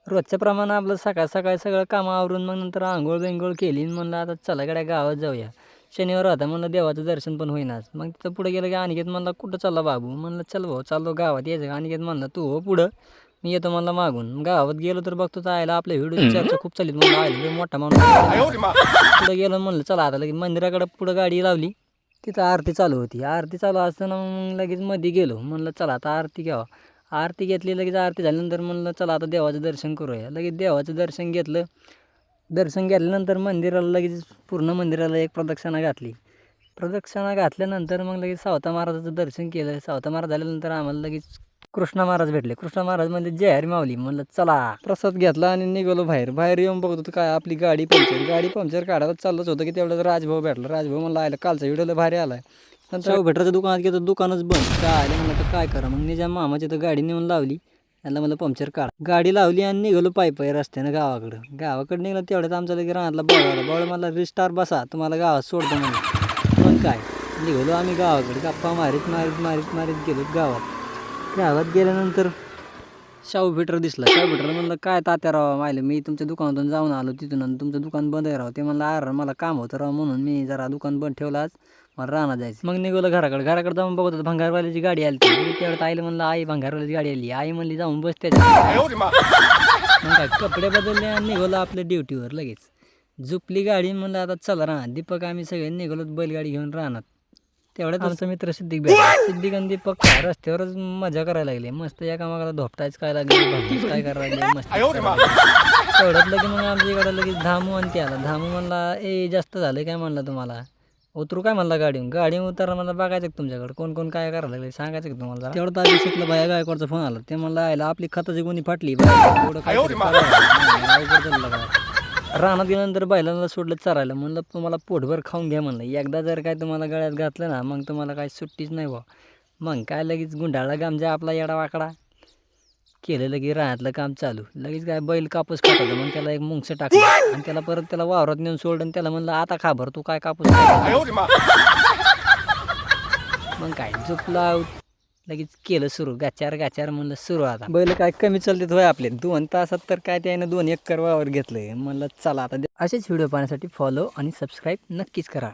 रोजच्या प्रमाणे आपलं सकाळ सकाळी सगळं कामं आवरून मग नंतर आंघोळ बिंघोळ केली आणि म्हणलं आता चला गड्या गावात जाऊया. शनिवार होता म्हणलं देवाचं दर्शन पण होईनाच. मग तिथं पुढे गेलं की अनिकेत म्हणला कुठं चालला बाबू? म्हणलं चल भाऊ चाललो गावात यायचं का? अनिकेत म्हणला तू हो पुढं मी येतो म्हणला मागून. गावात गेलो तर बघतो तर आयला आपल्या व्हिडिओ चर्चा खूप चालली म्हणलं आयला लय मोठा माणूस पुढे गेलो म्हणलं चला आता लगेच मंदिराकडे पुढं गाडी लावली. तिथं आरती चालू होती. आरती चालू असताना मग लगेच मध्ये गेलो म्हणलं चला आता आरती घ्यावा. आरती घेतली लगेच आरती झाल्यानंतर म्हणलं चला आता देवाचं दर्शन करूया. लगेच देवाचं दर्शन घेतलं. दर्शन घेतल्यानंतर मंदिराला लगेच पूर्ण मंदिराला एक प्रदक्षिणा घातली. प्रदक्षिणा घातल्यानंतर मग लगेच सावता महाराजाचं दर्शन केलं. सावता महाराज झाल्यानंतर आम्हाला लगेच कृष्णा महाराज भेटले. कृष्णा महाराज म्हणजे जय हरी माऊली. म्हणलं चला प्रसाद घेतला आणि निघालो बाहेर. बाहेर येऊन बघत होतो काय आपली गाडी पंक्चर काढायला चाललंच होतं की तेवढं राजभाऊ भेटला. राजभाऊ म्हणला आयला कालचा व्हिडिओ भारी आलाय. नंतर शाहू भेटराच्या दुकानात गेलो दुकानच बंद. काय आलं म्हणलं तर काय करा मग निजाम मामाची तर गाडी नेऊन लावली. त्याला मला पंक्चर काढ गाडी लावली आणि निघालो पायी रस्त्यानं गावाकडं निघालं तेवढ्यात आमचा लगेच राहतला बावळा मला रिस्टार बसा तुम्हाला गावात सोडतो म्हणून. पण काय निघालो आम्ही गावाकडे गप्पा मारीत गेलो गावात गेल्यानंतर शाहू भेटर दिसला. शाहू भेटर म्हणलं काय तात्या राव मायलं मी तुमच्या दुकानातून जाऊन आलो तिथून आणि तुमचं दुकान बंद आहे राव. ते म्हणलं अरे मला काम होतं राव म्हणून मी जरा दुकान बंद ठेवलं आज मला राहणार जायचं. मग निघालं घराकडे जाऊन बघत होतं भंगारवाल्याची गाडी आली. तेवढ्यात आईला म्हणलं आई भंगारवाल्याची गाडी आली. आई म्हणली जाऊन बस त्याच्या. मग काय कपडे बदलले आणि निघालो आपल्या ड्युटीवर लगेच. झुपली गाडी म्हणलं आता चला राहणार. दीपक आम्ही सगळे निघालो बैलगाडी घेऊन राहणार. तेवढ्यात आमचा मित्र सिद्दीक भेटला. सिद्दीक आणि दीपक रस्त्यावरच मजा करायला लागले. मस्त एका मागाला धोपटायच काय लागले काय करायला लागले मस्त. तेवढ्यात लगे मग आमच्या इकडं लगेच धामू आणि ते आला. धामू म्हणला ए जास्त झालं काय म्हणलं तुम्हाला उतरू काय म्हणला गाडी उतरा मला बघायचं तुमच्याकडे कोण काय करायला लागले सांगायचं का तुम्हाला. तेवढं अभिषेकला बाया गायकवाडचा फोन आला. ते म्हणला आयला आपली खताची गुणी फाटली रानात गेल्यानंतर बैलांना सोडलं चरायला. म्हणलं तुम्हाला पोटभर खाऊन घ्या म्हणलं. एकदा जर काय तुम्हाला गळ्यात घातलं ना मग तुम्हाला काय सुट्टीच नाही बा. मग काय लगेच गुंडाळला गामजा आपला येडा वाकडा केलं लगेच रानातलं काम चालू. लगेच काय बैल कापूस खात होता मग त्याला एक मुंगसं टाकलं आणि त्याला परत त्याला वावरात नेऊन सोडलं आणि त्याला म्हणलं आता खा भर तू काय कापूस मग काय झोपला लगेच केलं सुरू गाचार म्हणलं सुरू. आता बैल काय कमी चालते होय आपले 2 तासात तर काय त्यानं 2 एकर वावर घेतलंय. म्हणलं चला आता असेच व्हिडिओ पाहण्यासाठी फॉलो आणि सबस्क्राईब नक्कीच करा.